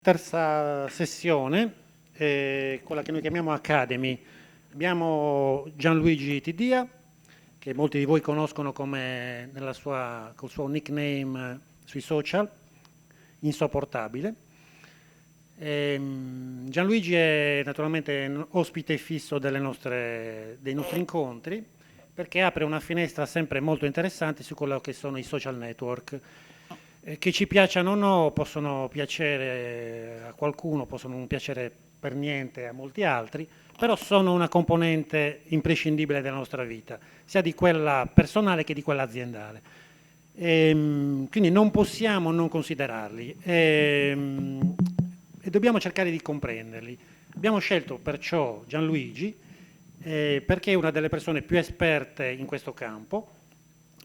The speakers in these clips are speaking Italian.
Terza sessione, quella che noi chiamiamo Academy. Abbiamo Gianluigi Tidia, che molti di voi conoscono come col suo nickname sui social, Insopportabile. Gianluigi è naturalmente un ospite fisso dei nostri incontri perché apre una finestra sempre molto interessante su quello che sono i social network. Che ci piacciono o no, possono piacere a qualcuno, possono non piacere per niente a molti altri, però sono una componente imprescindibile della nostra vita, sia di quella personale che di quella aziendale. Quindi non possiamo non considerarli e dobbiamo cercare di comprenderli. Abbiamo scelto perciò Gianluigi perché è una delle persone più esperte in questo campo,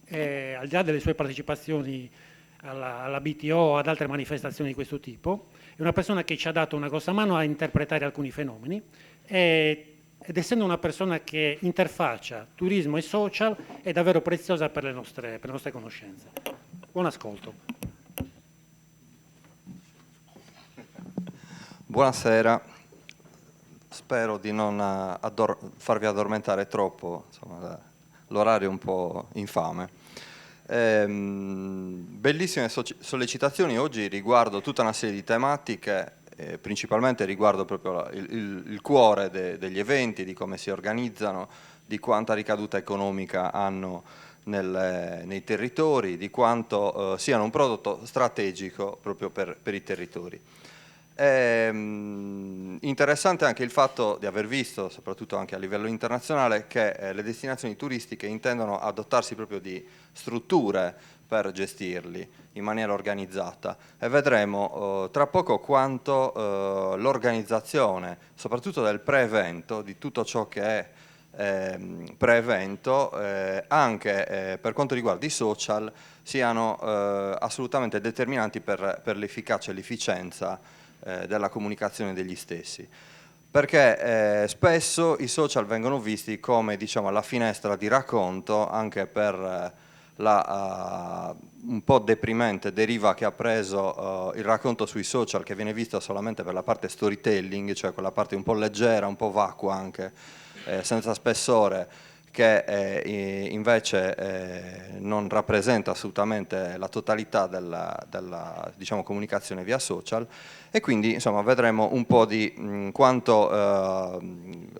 al di là delle sue partecipazioni alla BTO o ad altre manifestazioni di questo tipo, è una persona che ci ha dato una grossa mano a interpretare alcuni fenomeni ed essendo una persona che interfaccia turismo e social è davvero preziosa per per le nostre conoscenze. Buon ascolto. Buonasera, spero di non farvi addormentare troppo, insomma, l'orario è un po' infame. Bellissime sollecitazioni oggi riguardo tutta una serie di tematiche, principalmente riguardo proprio il cuore degli eventi, di come si organizzano, di quanta ricaduta economica hanno nei territori, di quanto siano un prodotto strategico proprio per i territori. È interessante anche il fatto di aver visto, soprattutto anche a livello internazionale, che le destinazioni turistiche intendono adottarsi proprio di strutture per gestirli in maniera organizzata e vedremo tra poco quanto l'organizzazione, soprattutto del pre-evento, di tutto ciò che è pre-evento, anche per quanto riguarda i social, siano assolutamente determinanti per l'efficacia e l'efficienza della comunicazione degli stessi, perché spesso i social vengono visti come, diciamo, la finestra di racconto anche per la un po' deprimente deriva che ha preso il racconto sui social, che viene visto solamente per la parte storytelling, cioè quella parte un po' leggera, un po' vacua anche, senza spessore, che invece non rappresenta assolutamente la totalità della diciamo, comunicazione via social, e quindi insomma vedremo un po' di quanto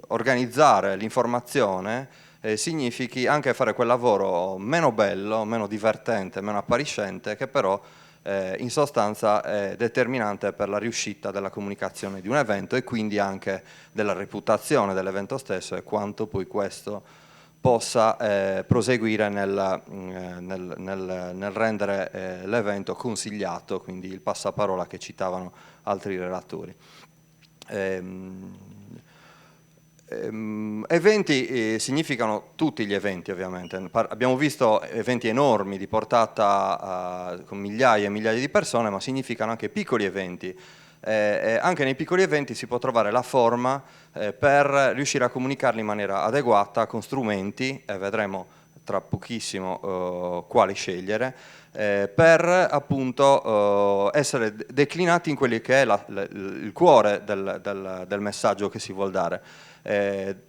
organizzare l'informazione significhi anche fare quel lavoro meno bello, meno divertente, meno appariscente, che però in sostanza è determinante per la riuscita della comunicazione di un evento e quindi anche della reputazione dell'evento stesso e quanto poi questo possa proseguire nel rendere l'evento consigliato, quindi il passaparola che citavano altri relatori. Eventi significano tutti gli eventi, ovviamente. Abbiamo visto eventi enormi di portata con migliaia e migliaia di persone, ma significano anche piccoli eventi. Anche nei piccoli eventi si può trovare la forma per riuscire a comunicarli in maniera adeguata con strumenti, e vedremo tra pochissimo quali scegliere, per appunto essere declinati in quelli che è il cuore del messaggio che si vuol dare,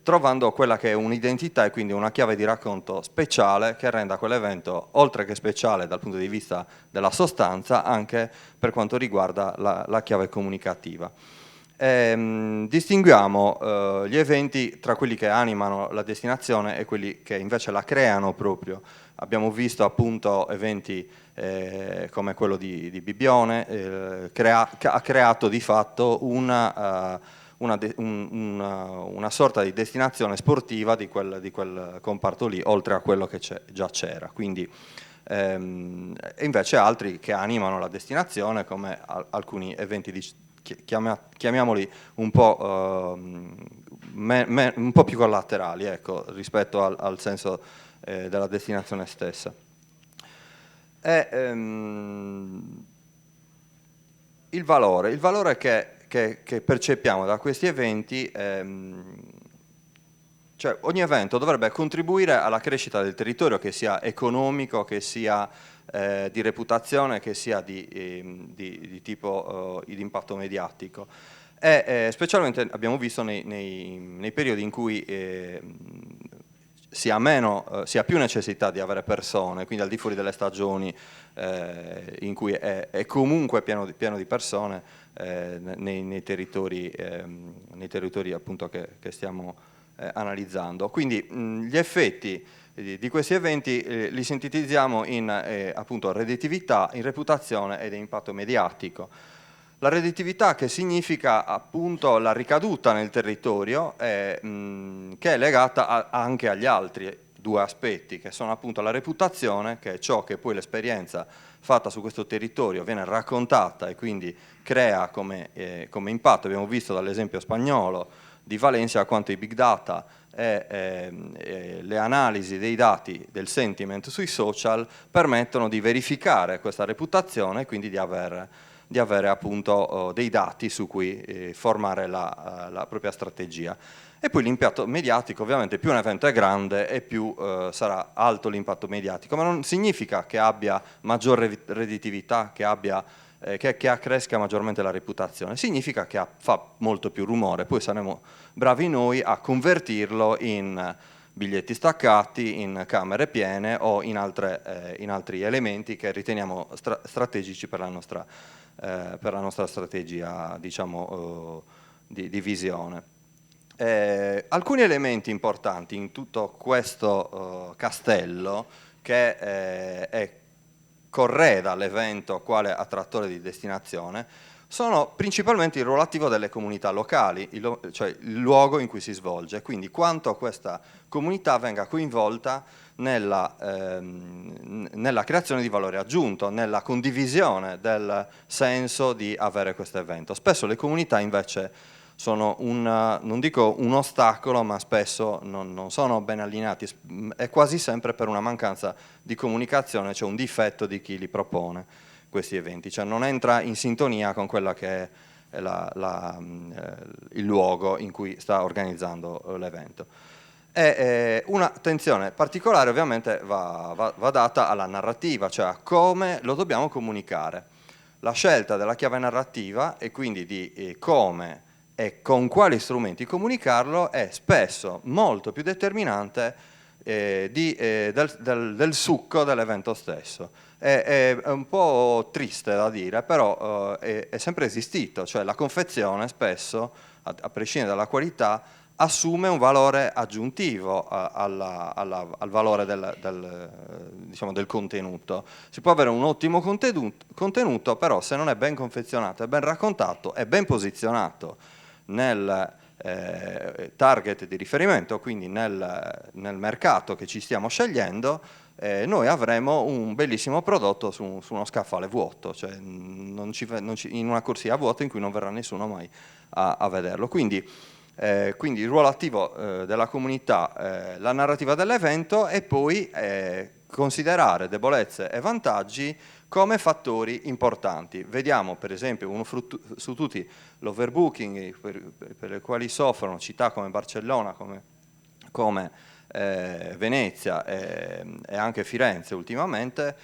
trovando quella che è un'identità e quindi una chiave di racconto speciale che renda quell'evento, oltre che speciale dal punto di vista della sostanza, anche per quanto riguarda la chiave comunicativa. Distinguiamo gli eventi tra quelli che animano la destinazione e quelli che invece la creano proprio. Abbiamo visto appunto eventi come quello di Bibbione, ha creato di fatto una sorta di destinazione sportiva di quel comparto lì, oltre a quello che già c'era. Quindi, e invece altri che animano la destinazione, come alcuni eventi chiamiamoli un po', un po' più collaterali, ecco, rispetto al senso della destinazione stessa. Il valore che percepiamo da questi eventi, cioè ogni evento dovrebbe contribuire alla crescita del territorio, che sia economico, che sia di reputazione che sia di tipo di impatto mediatico. E specialmente abbiamo visto nei periodi in cui si ha più necessità di avere persone, quindi al di fuori delle stagioni in cui è comunque pieno di persone nei territori appunto che stiamo analizzando. Quindi gli effetti di questi eventi li sintetizziamo in appunto redditività, in reputazione ed in impatto mediatico. La redditività, che significa appunto la ricaduta nel territorio, che è legata anche agli altri due aspetti, che sono appunto la reputazione, che è ciò che poi l'esperienza fatta su questo territorio viene raccontata e quindi crea come impatto. Abbiamo visto dall'esempio spagnolo di Valencia quanto i big data e le analisi dei dati del sentiment sui social permettono di verificare questa reputazione e quindi di avere appunto dei dati su cui formare la propria strategia. E poi l'impatto mediatico, ovviamente più un evento è grande e più sarà alto l'impatto mediatico, ma non significa che abbia maggiore redditività, che accresca maggiormente la reputazione, significa che fa molto più rumore, poi saremo bravi noi a convertirlo in biglietti staccati, in camere piene o in altri elementi che riteniamo strategici per la nostra strategia, diciamo, di visione. Alcuni elementi importanti in tutto questo castello che correda l'evento quale attrattore di destinazione sono principalmente il ruolo attivo delle comunità locali, cioè il luogo in cui si svolge, quindi quanto questa comunità venga coinvolta nella creazione di valore aggiunto, nella condivisione del senso di avere questo evento. Spesso le comunità invece sono non dico un ostacolo, ma spesso non sono ben allineati, è quasi sempre per una mancanza di comunicazione, cioè un difetto di chi li propone questi eventi, cioè non entra in sintonia con quella che è il luogo in cui sta organizzando l'evento. Un'attenzione particolare ovviamente va data alla narrativa, cioè a come lo dobbiamo comunicare. La scelta della chiave narrativa e quindi di come e con quali strumenti comunicarlo è spesso molto più determinante del succo dell'evento stesso. È un po' triste da dire, però è sempre esistito, cioè la confezione spesso, a prescindere dalla qualità, assume un valore aggiuntivo al valore diciamo, del contenuto. Si può avere un ottimo contenuto, però se non è ben confezionato, è ben raccontato, è ben posizionato nel target di riferimento, quindi nel mercato che ci stiamo scegliendo, noi avremo un bellissimo prodotto su uno scaffale vuoto, cioè in una corsia a vuoto in cui non verrà nessuno mai a vederlo. Quindi il ruolo attivo della comunità, la narrativa dell'evento e poi considerare debolezze e vantaggi come fattori importanti. Vediamo per esempio uno su tutti l'overbooking per le quali soffrono città come Barcellona, come Venezia e anche Firenze ultimamente,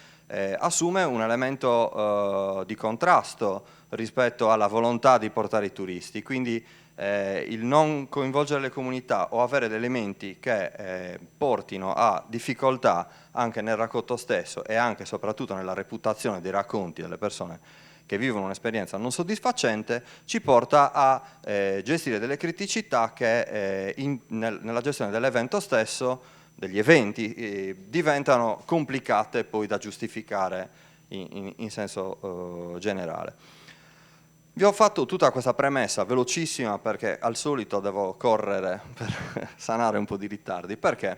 assume un elemento di contrasto rispetto alla volontà di portare i turisti, quindi il non coinvolgere le comunità o avere degli elementi che portino a difficoltà anche nel racconto stesso e anche e soprattutto nella reputazione dei racconti delle persone che vivono un'esperienza non soddisfacente, ci porta a gestire delle criticità che nella gestione dell'evento stesso, degli eventi, diventano complicate poi da giustificare in senso generale. Vi ho fatto tutta questa premessa velocissima perché al solito devo correre per sanare un po' di ritardi. Perché?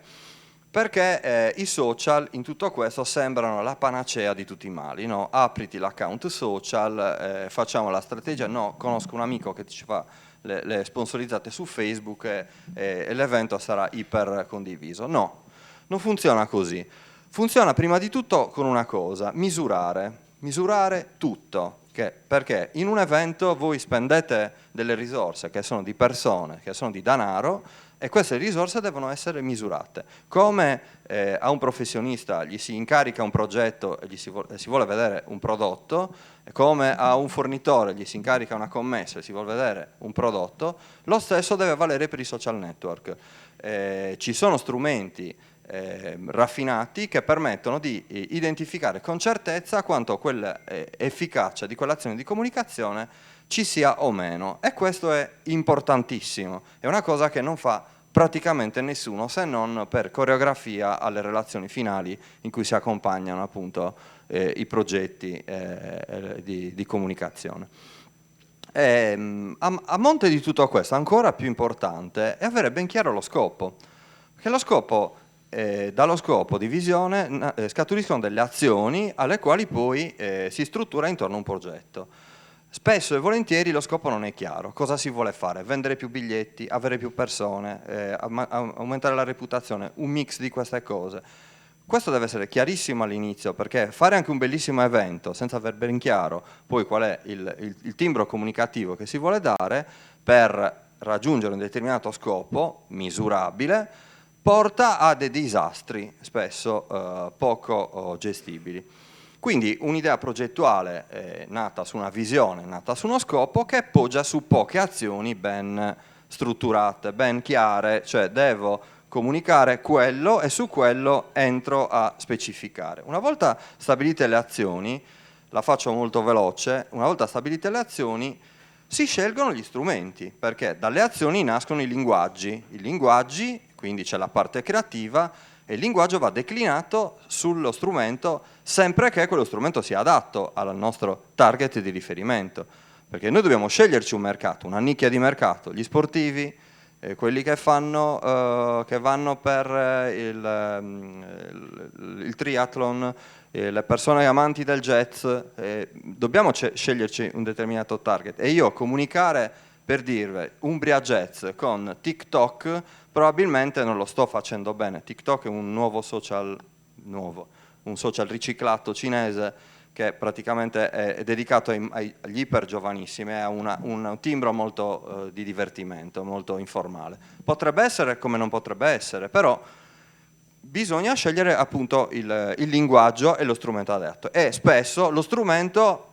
Perché i social in tutto questo sembrano la panacea di tutti i mali, no? Apriti l'account social, facciamo la strategia, no, conosco un amico che ci fa le sponsorizzate su Facebook e l'evento sarà iper condiviso. No, non funziona così. Funziona prima di tutto con una cosa, misurare tutto. Perché in un evento voi spendete delle risorse che sono di persone, che sono di denaro, e queste risorse devono essere misurate. Come a un professionista gli si incarica un progetto e si vuole vedere un prodotto, e come a un fornitore gli si incarica una commessa e si vuole vedere un prodotto, lo stesso deve valere per i social network. Ci sono strumenti raffinati che permettono di identificare con certezza quanto quell'efficacia di quell'azione di comunicazione ci sia o meno, e questo è importantissimo, è una cosa che non fa praticamente nessuno, se non per coreografia alle relazioni finali in cui si accompagnano appunto i progetti di comunicazione. A monte di tutto questo, ancora più importante è avere ben chiaro lo scopo, perché lo scopo, dallo scopo di visione scaturiscono delle azioni alle quali poi si struttura intorno a un progetto. Spesso e volentieri lo scopo non è chiaro. Cosa si vuole fare? Vendere più biglietti, avere più persone, aumentare la reputazione, un mix di queste cose. Questo deve essere chiarissimo all'inizio, perché fare anche un bellissimo evento senza aver ben chiaro poi qual è il timbro comunicativo che si vuole dare per raggiungere un determinato scopo misurabile porta a dei disastri spesso poco gestibili. Quindi un'idea progettuale nata su una visione, nata su uno scopo, che poggia su poche azioni ben strutturate, ben chiare, cioè devo comunicare quello e su quello entro a specificare. Una volta stabilite le azioni, la faccio molto veloce, una volta stabilite le azioni si scelgono gli strumenti, perché dalle azioni nascono i linguaggi, quindi c'è la parte creativa, e il linguaggio va declinato sullo strumento sempre che quello strumento sia adatto al nostro target di riferimento, perché noi dobbiamo sceglierci un mercato, una nicchia di mercato, gli sportivi, quelli che vanno per il triathlon, le persone amanti del jazz, dobbiamo sceglierci un determinato target, e io comunicare per dirvi Umbria Jazz con TikTok probabilmente non lo sto facendo bene. TikTok è un nuovo social, un social riciclato cinese che praticamente è dedicato agli iper giovanissimi, ha un timbro molto di divertimento, molto informale. Potrebbe essere come non potrebbe essere, però bisogna scegliere appunto il linguaggio e lo strumento adatto, e spesso lo strumento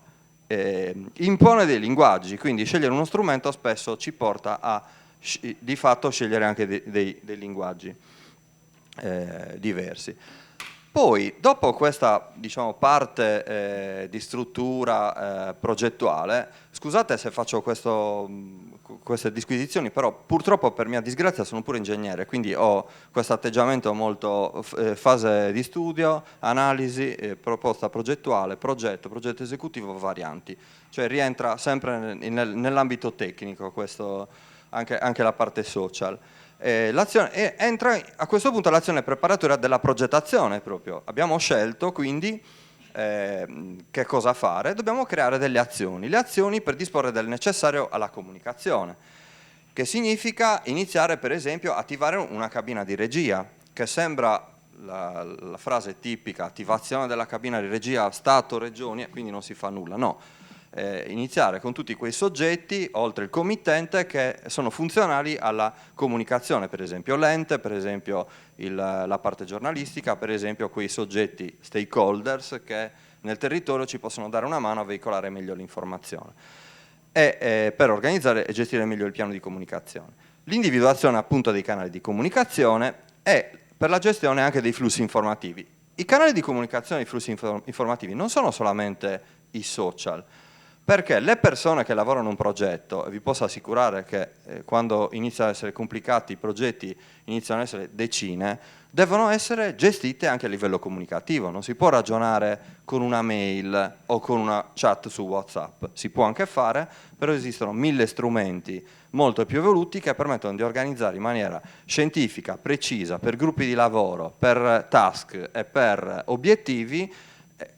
impone dei linguaggi, quindi scegliere uno strumento spesso ci porta a di fatto scegliere anche dei linguaggi diversi. Poi, dopo questa, diciamo, parte di struttura progettuale, scusate se faccio queste disquisizioni, però purtroppo per mia disgrazia sono pure ingegnere, quindi ho questo atteggiamento molto fase di studio, analisi, proposta progettuale, progetto esecutivo, varianti. Cioè rientra sempre nell'ambito tecnico, questo, anche la parte social. Entra a questo punto l'azione preparatoria della progettazione proprio. Abbiamo scelto quindi che cosa fare, dobbiamo creare delle azioni, le azioni per disporre del necessario alla comunicazione, che significa iniziare per esempio a attivare una cabina di regia, che sembra la frase tipica, attivazione della cabina di regia Stato, Regioni, e quindi non si fa nulla, no. Iniziare con tutti quei soggetti, oltre il committente, che sono funzionali alla comunicazione, per esempio l'ente, per esempio la parte giornalistica, per esempio quei soggetti stakeholders che nel territorio ci possono dare una mano a veicolare meglio l'informazione e per organizzare e gestire meglio il piano di comunicazione. L'individuazione appunto dei canali di comunicazione e per la gestione anche dei flussi informativi. I canali di comunicazione e i flussi informativi non sono solamente i social, perché le persone che lavorano un progetto, e vi posso assicurare che quando iniziano ad essere complicati i progetti, iniziano ad essere decine, devono essere gestite anche a livello comunicativo. Non si può ragionare con una mail o con una chat su WhatsApp, si può anche fare, però esistono 1000 strumenti molto più evoluti che permettono di organizzare in maniera scientifica, precisa, per gruppi di lavoro, per task e per obiettivi,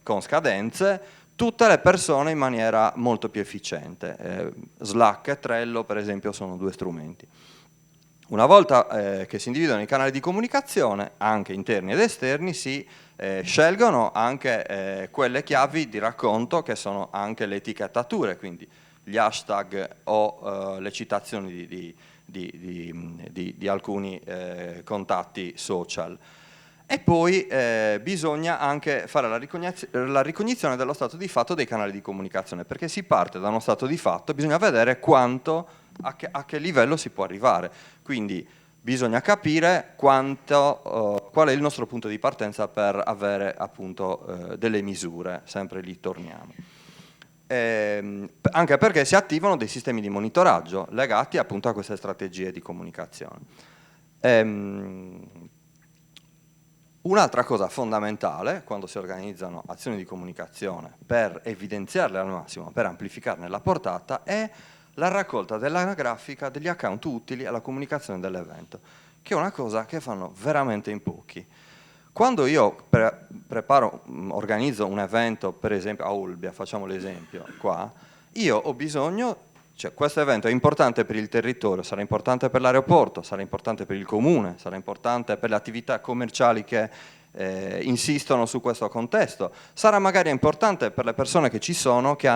con scadenze, tutte le persone in maniera molto più efficiente. Slack e Trello, per esempio, sono due strumenti. Una volta che si individuano i canali di comunicazione, anche interni ed esterni, si scelgono anche quelle chiavi di racconto che sono anche le etichettature, quindi gli hashtag o le citazioni di alcuni contatti social. E poi bisogna anche fare la ricognizione dello stato di fatto dei canali di comunicazione, perché si parte da uno stato di fatto e bisogna vedere a che livello si può arrivare. Quindi bisogna capire qual è il nostro punto di partenza per avere appunto delle misure, sempre lì torniamo. Anche perché si attivano dei sistemi di monitoraggio legati appunto a queste strategie di comunicazione. Un'altra cosa fondamentale quando si organizzano azioni di comunicazione per evidenziarle al massimo, per amplificarne la portata, è la raccolta dell'anagrafica degli account utili alla comunicazione dell'evento, che è una cosa che fanno veramente in pochi. Quando io organizzo un evento, per esempio a Olbia, facciamo l'esempio qua, io ho bisogno, cioè questo evento è importante per il territorio, sarà importante per l'aeroporto, sarà importante per il comune, sarà importante per le attività commerciali che insistono su questo contesto, sarà magari importante per le persone che ci sono, che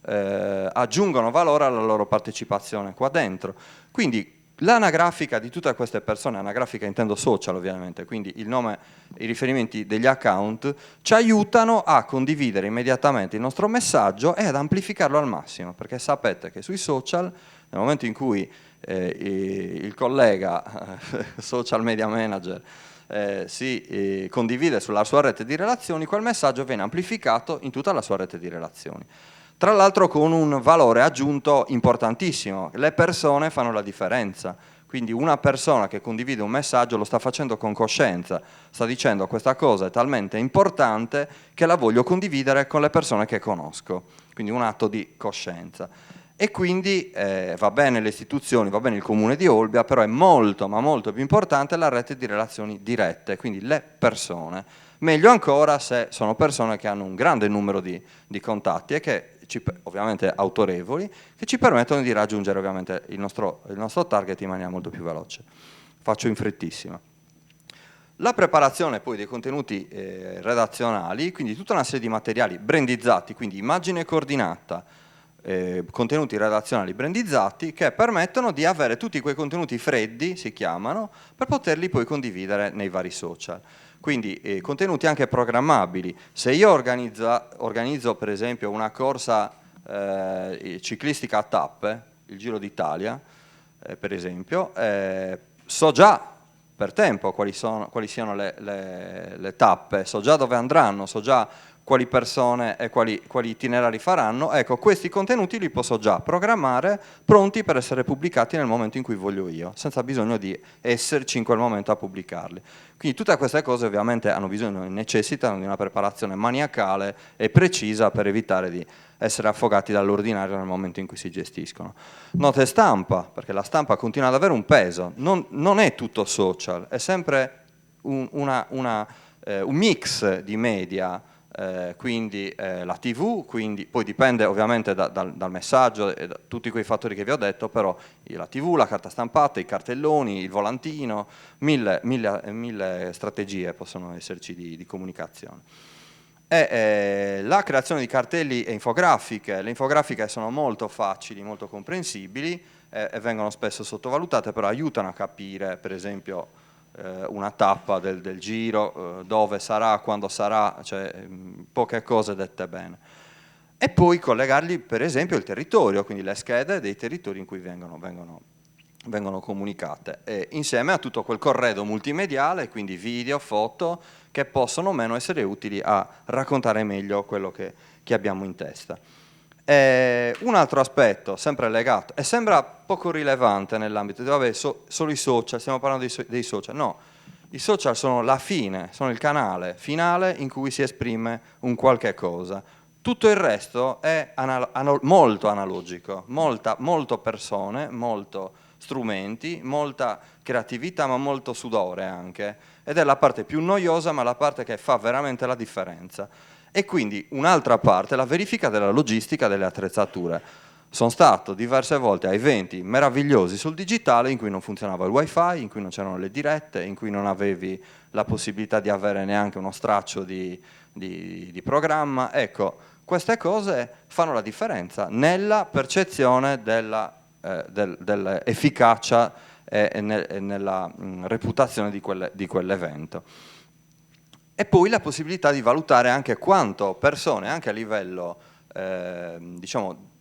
aggiungono valore alla loro partecipazione qua dentro. Quindi l'anagrafica di tutte queste persone, anagrafica intendo social ovviamente, quindi il nome, i riferimenti degli account, ci aiutano a condividere immediatamente il nostro messaggio e ad amplificarlo al massimo, perché sapete che sui social, nel momento in cui il collega social media manager si condivide sulla sua rete di relazioni, quel messaggio viene amplificato in tutta la sua rete di relazioni. Tra l'altro con un valore aggiunto importantissimo, le persone fanno la differenza, quindi una persona che condivide un messaggio lo sta facendo con coscienza, sta dicendo questa cosa è talmente importante che la voglio condividere con le persone che conosco, quindi un atto di coscienza. E quindi va bene le istituzioni, va bene il comune di Olbia, però è molto ma molto più importante la rete di relazioni dirette, quindi le persone. Meglio ancora se sono persone che hanno un grande numero di contatti e che ovviamente autorevoli, che ci permettono di raggiungere ovviamente il nostro target in maniera molto più veloce. Faccio in frettissima. La preparazione poi dei contenuti redazionali, quindi tutta una serie di materiali brandizzati, quindi immagine coordinata, contenuti redazionali brandizzati che permettono di avere tutti quei contenuti freddi, si chiamano, per poterli poi condividere nei vari social. Quindi contenuti anche programmabili. Se io organizzo per esempio una corsa ciclistica a tappe, il Giro d'Italia per esempio, so già per tempo quali siano le tappe, so già dove andranno, so già quali persone e quali itinerari faranno. Ecco, questi contenuti li posso già programmare, pronti per essere pubblicati nel momento in cui voglio io, senza bisogno di esserci in quel momento a pubblicarli. Quindi tutte queste cose ovviamente necessitano di una preparazione maniacale e precisa per evitare di essere affogati dall'ordinario nel momento in cui si gestiscono. Note stampa, perché la stampa continua ad avere un peso, non è tutto social, è sempre un mix di media, quindi la TV, quindi, poi dipende ovviamente dal messaggio e da tutti quei fattori che vi ho detto, però la TV, la carta stampata, i cartelloni, il volantino, mille strategie possono esserci di comunicazione. La creazione di cartelli e infografiche, le infografiche sono molto facili, molto comprensibili e vengono spesso sottovalutate, però aiutano a capire per esempio una tappa del giro, dove sarà, quando sarà, cioè poche cose dette bene. E poi collegargli per esempio il territorio, quindi le schede dei territori in cui vengono comunicate, insieme a tutto quel corredo multimediale, quindi video, foto, che possono o meno essere utili a raccontare meglio quello che abbiamo in testa. Un altro aspetto, sempre legato, e sembra poco rilevante nell'ambito di, vabbè, solo i social, stiamo parlando dei social, no, i social sono la fine, sono il canale finale in cui si esprime un qualche cosa. Tutto il resto è molto analogico, molto persone, molto strumenti, molta creatività, ma molto sudore anche, ed è la parte più noiosa, ma la parte che fa veramente la differenza. E quindi un'altra parte è la verifica della logistica delle attrezzature. sono stato diverse volte a eventi meravigliosi sul digitale in cui non funzionava il wifi, in cui non c'erano le dirette, in cui non avevi la possibilità di avere neanche uno straccio di programma. Ecco, queste cose fanno la differenza nella percezione dell'efficacia e nella reputazione di quell'evento. E poi la possibilità di valutare anche quanto persone, anche a livello diciamo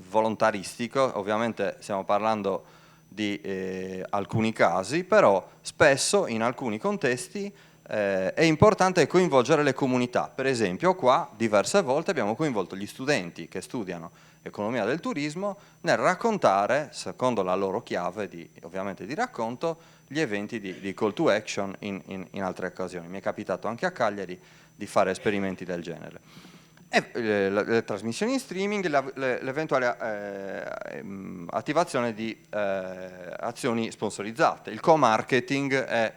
volontaristico, ovviamente stiamo parlando di alcuni casi, però spesso in alcuni contesti è importante coinvolgere le comunità. Per esempio qua diverse volte abbiamo coinvolto gli studenti che studiano economia del turismo nel raccontare, secondo la loro chiave ovviamente di racconto, gli eventi di call to action in altre occasioni. Mi è capitato anche a Cagliari di fare esperimenti del genere. Le trasmissioni in streaming, l'eventuale attivazione di azioni sponsorizzate. Il co-marketing è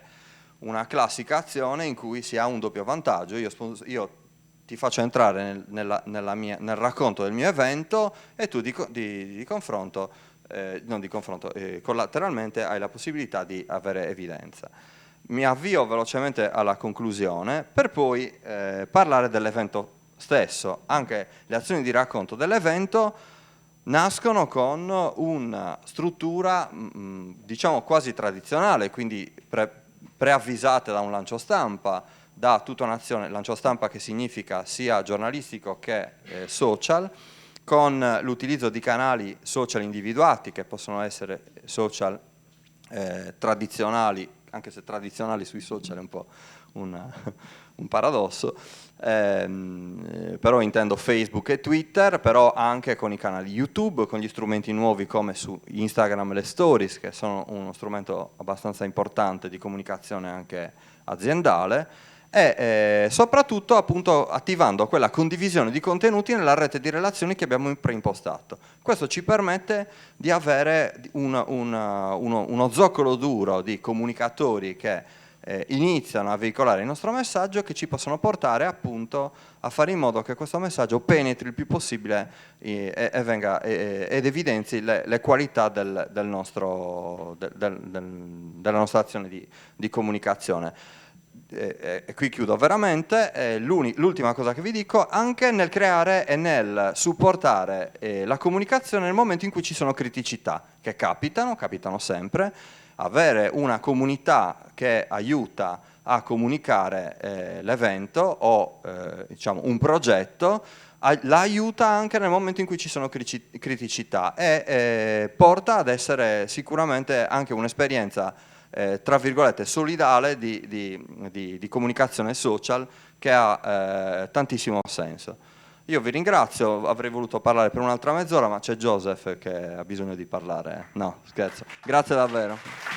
una classica azione in cui si ha un doppio vantaggio. Io ti faccio entrare nel racconto del mio evento e tu di confronto, collateralmente hai la possibilità di avere evidenza. Mi avvio velocemente alla conclusione per poi parlare dell'evento stesso. Anche le azioni di racconto dell'evento nascono con una struttura diciamo quasi tradizionale, quindi preavvisate da un lancio stampa, da tutta un'azione, lancio stampa che significa sia giornalistico che social, con l'utilizzo di canali social individuati che possono essere social tradizionali, anche se tradizionali sui social è un po' un paradosso, però intendo Facebook e Twitter, però anche con i canali YouTube, con gli strumenti nuovi come su Instagram le stories, che sono uno strumento abbastanza importante di comunicazione anche aziendale, e soprattutto appunto attivando quella condivisione di contenuti nella rete di relazioni che abbiamo preimpostato. Questo ci permette di avere uno zoccolo duro di comunicatori che iniziano a veicolare il nostro messaggio, che ci possono portare appunto a fare in modo che questo messaggio penetri il più possibile ed evidenzi le qualità della nostra azione di comunicazione. E qui chiudo veramente, l'ultima cosa che vi dico, anche nel creare e nel supportare la comunicazione nel momento in cui ci sono criticità, che capitano sempre. Avere una comunità che aiuta a comunicare l'evento o diciamo un progetto la aiuta anche nel momento in cui ci sono criticità e porta ad essere sicuramente anche un'esperienza tra virgolette solidale di comunicazione social che ha tantissimo senso. Io vi ringrazio, avrei voluto parlare per un'altra mezz'ora, ma c'è Joseph che ha bisogno di parlare. No, scherzo. Grazie davvero.